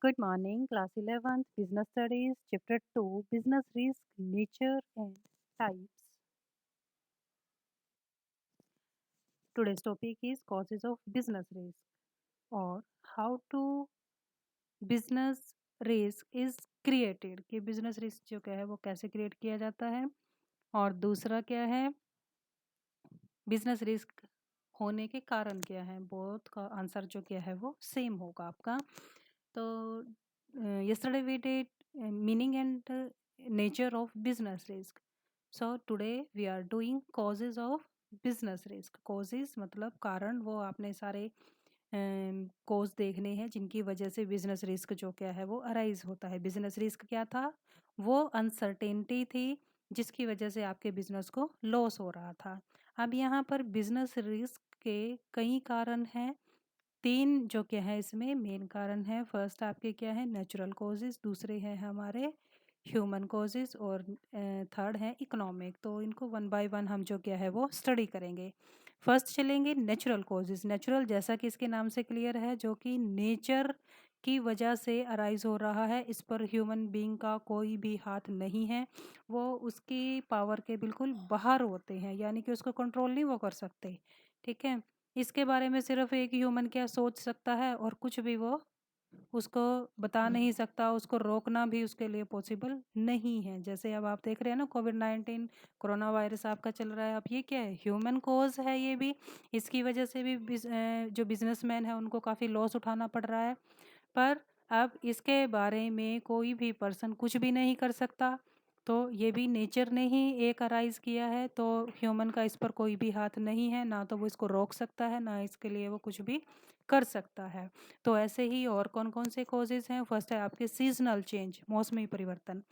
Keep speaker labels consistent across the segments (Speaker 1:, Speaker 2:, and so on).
Speaker 1: Good morning, class 11th, Business Studies, Chapter 2, Business Risk, Nature and Types. Today's topic is causes of business risk or how to business risk is created कि business risk जो क्या है वो कैसे create किया जाता है और दूसरा क्या है business risk होने के कारण क्या है बोथ का आंसर जो क्या है वो सेम होगा आपका तो yesterday we did meaning and nature of business risk. So today we are doing causes of business risk. Causes मतलब कारण वो आपने सारे कोज देखने हैं जिनकी वजह से बिजनेस रिस्क जो क्या है वो अराइज होता है। बिजनेस रिस्क क्या था? वो अनसर्टेनिटी थी जिसकी वजह से आपके बिजनेस को लॉस हो रहा था। अब यहाँ पर बिजनेस रिस्क के कई कारण हैं। 3 जो क्या है इसमें मेन कारण है। फर्स्ट आपके क्या है नेचुरल कॉजेज़, दूसरे हैं हमारे ह्यूमन कॉजेज़ और थर्ड है इकोनॉमिक। तो इनको वन बाय वन हम जो क्या है वो स्टडी करेंगे। फर्स्ट चलेंगे नेचुरल कॉजेज़। नेचुरल जैसा कि इसके नाम से क्लियर है जो कि नेचर की वजह से अराइज़ हो रहा है। इस पर ह्यूमन बीइंग का कोई भी हाथ नहीं है। वो उसकी पावर के बिल्कुल बाहर होते हैं, यानी कि उसको कंट्रोल नहीं वो कर सकते। ठीक है? इसके बारे में सिर्फ एक ह्यूमन क्या सोच सकता है और कुछ भी वो उसको बता नहीं सकता, उसको रोकना भी उसके लिए पॉसिबल नहीं है। जैसे अब आप देख रहे हैं ना कोविड-19 कोरोना वायरस आपका चल रहा है, अब ये क्या है ह्यूमन कॉज़ है ये भी। इसकी वजह से भी जो बिज़नेसमैन है उनको काफ़ी लॉस उठाना पड़ रहा है। पर अब इसके बारे में कोई भी पर्सन कुछ भी नहीं कर सकता। तो ये भी नेचर ने ही एक अराइज़ किया है, तो ह्यूमन का इस पर कोई भी हाथ नहीं है, ना तो वो इसको रोक सकता है, ना इसके लिए वो कुछ भी कर सकता है। तो ऐसे ही और कौन-कौन से कॉजेज़ हैं? फर्स्ट है आपके सीज़नल चेंज, मौसमी परिवर्तन।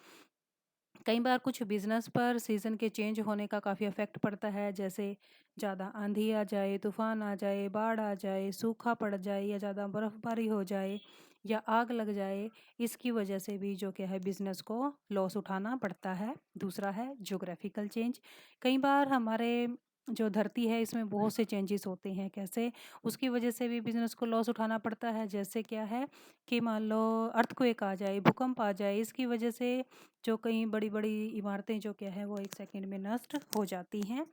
Speaker 1: कई बार कुछ बिज़नेस पर सीज़न के चेंज होने का काफ़ी इफ़ेक्ट पड़ता है, जैसे ज़्यादा आंधी आ जाए, तूफ़ान आ जाए, बाढ़ आ जाए, सूखा पड़ जाए या ज़्यादा बर्फ़बारी हो जाए या आग लग जाए, इसकी वजह से भी जो क्या है बिज़नेस को लॉस उठाना पड़ता है। दूसरा है ज्योग्राफ़िकल चेंज। कई बार हमारे जो धरती है इसमें बहुत से चेंजेस होते हैं, कैसे? उसकी वजह से भी बिज़नेस को लॉस उठाना पड़ता है। जैसे क्या है कि मान लो अर्थक्वेक आ जाए, भूकंप आ जाए, इसकी वजह से जो कई बड़ी-बड़ी इमारतें जो क्या है वो 1 सेकंड में नष्ट हो जाती हैं।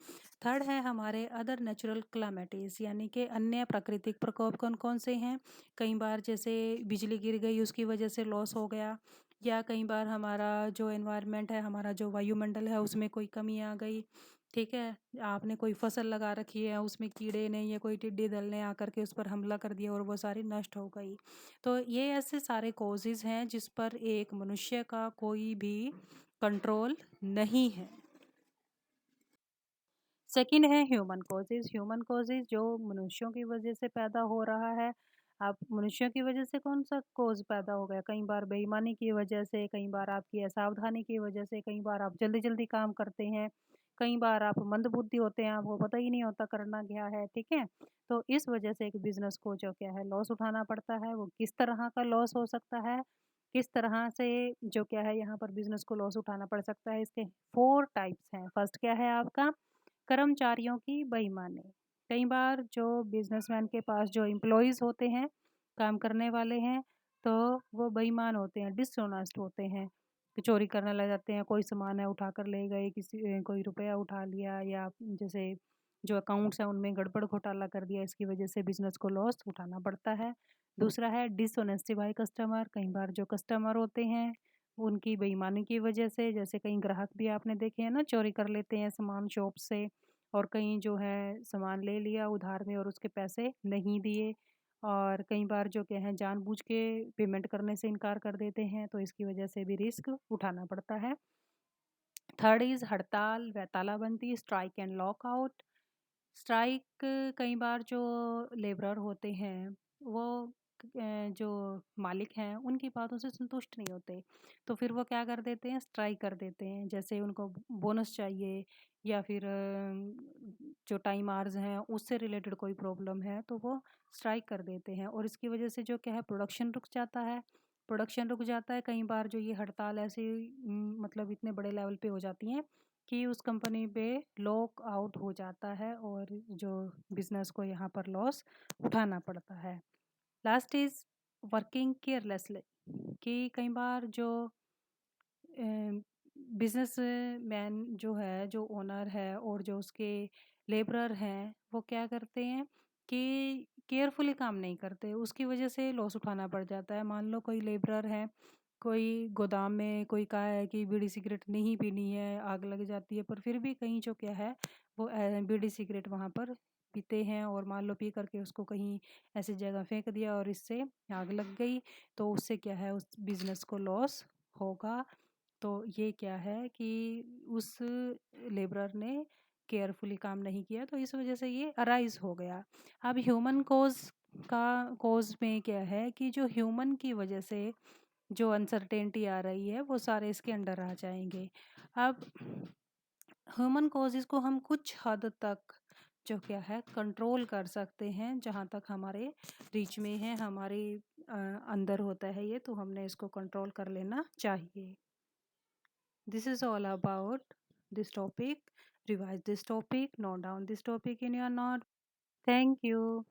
Speaker 1: थर्ड है हमारे अदर नेचुरल कैलामिटीज़, यानी कि अन्य प्राकृतिक प्रकोप कौन-कौन से हैं? कई बार जैसे बिजली गिर गई उसकी वजह से लॉस हो गया, या कई बार हमारा जो एनवायरनमेंट है, हमारा जो वायुमंडल है उसमें कोई कमी आ गई, ठीक है? आपने कोई फसल लगा रखी है उसमें कीड़े ने या कोई टिड्डी दल ने आकर के उस पर हमला कर दिया और वो सारी नष्ट हो गई। तो ये ऐसे सारे कॉजेज़ हैं जिस पर एक मनुष्य का कोई भी कंट्रोल नहीं है। सेकंड है ह्यूमन कॉजेज़। ह्यूमन कॉजेज़ जो मनुष्यों की वजह से पैदा हो रहा है। अब मनुष्यों की वजह से कौन-सा कॉज़ पैदा हो गया? कई बार बेईमानी की वजह से, कई बार आपकी असावधानी की वजह से, कई बार आप जल्दी-जल्दी काम करते हैं, कई बार आप मंदबुद्धि होते हैं, आपको पता ही नहीं होता करना क्या है, ठीक है? तो इस वजह से एक बिज़नेस को जो क्या है लॉस उठाना पड़ता है। वो किस तरह का लॉस हो सकता है? किस तरह से जो क्या है यहाँ पर बिज़नेस को लॉस उठाना पड़ सकता है? इसके 4 टाइप्स हैं। फर्स्ट क्या है आपका कर्मचारियों की बेईमानी। कई बार जो बिज़नेसमैन के पास जो एम्प्लॉइज़ होते हैं, काम करने वाले हैं, तो वो बेईमान होते हैं, डिसऑनेस्ट होते हैं, कि चोरी करने लग जाते हैं, कोई सामान है उठा कर ले गए, कोई रुपया उठा लिया या जैसे जो अकाउंट्स हैं उनमें गड़बड़ घोटाला कर दिया, इसकी वजह से बिज़नेस को लॉस उठाना पड़ता है। दूसरा है डिसऑनेस्टी बाय कस्टमर, कई बार जो कस्टमर होते हैं, उनकी बेईमानी की वजह से जैसे कई ग्राहक भी आपने देखे हैं ना चोरी कर लेते हैं सामान शॉप से और कई जो है सामान ले लिया उधार में और उसके पैसे नहीं दिए और कई बार जो क्या है जानबूझ के पेमेंट करने से इनकार कर देते हैं, तो इसकी वजह से भी रिस्क उठाना पड़ता है। थर्ड इज़ हड़ताल व तालाबंदी, स्ट्राइक एंड लॉकआउट। स्ट्राइक कई बार जो लेबरर होते हैं वो जो मालिक हैं उनकी बातों से संतुष्ट नहीं होते, तो फिर वो क्या कर देते हैं स्ट्राइक कर देते हैं। जैसे उनको बोनस चाहिए या फिर जो टाइम आवर्स हैं उससे रिलेटेड कोई प्रॉब्लम है तो वो स्ट्राइक कर देते हैं और इसकी वजह से जो क्या है प्रोडक्शन रुक जाता है। प्रोडक्शन रुक जाता है, कई बार जो ये हड़ताल ऐसी मतलब इतने बड़े लेवल पे हो जाती हैं कि उस कंपनी पे लॉक आउट हो जाता है और जो बिज़नेस को यहाँ पर लॉस उठाना पड़ता है। Last is working carelessly. कि कई बार जो बिजनेस मैन जो है, जो ओनर है और जो उसके लेबरर हैं, वो क्या करते हैं कि केयरफुली काम नहीं करते, उसकी वजह से लॉस उठाना पड़ जाता है। मान लो कोई लेबरर है, कोई गोदाम में कोई कहा है कि बीड़ी सिगरेट नहीं पीनी है, आग लग जाती है, पर फिर भी कहीं जो क्या है वो बीड़ी सिगरेट वहाँ पर पीते हैं, और मान लो पी करके उसको कहीं ऐसी जगह फेंक दिया और इससे आग लग गई, तो उससे क्या है, उस बिजनेस को लॉस होगा। तो ये क्या है कि उस लेबरर ने केयरफुली काम नहीं किया, तो इस वजह से ये अराइज हो गया। अब ह्यूमन कॉज में क्या है कि जो ह्यूमन की वजह से जो अनसर्टेनिटी आ रही है वो सारे इसके अंडर आ जाएंगे। अब ह्यूमन कॉजेज़ को हम कुछ हद तक जो क्या है कंट्रोल कर सकते हैं, जहाँ तक हमारे रीच में है, हमारे अंदर होता है ये, तो हमने इसको कंट्रोल कर लेना चाहिए। This is all about this topic. Revise this topic, note down this topic in your note. Thank you.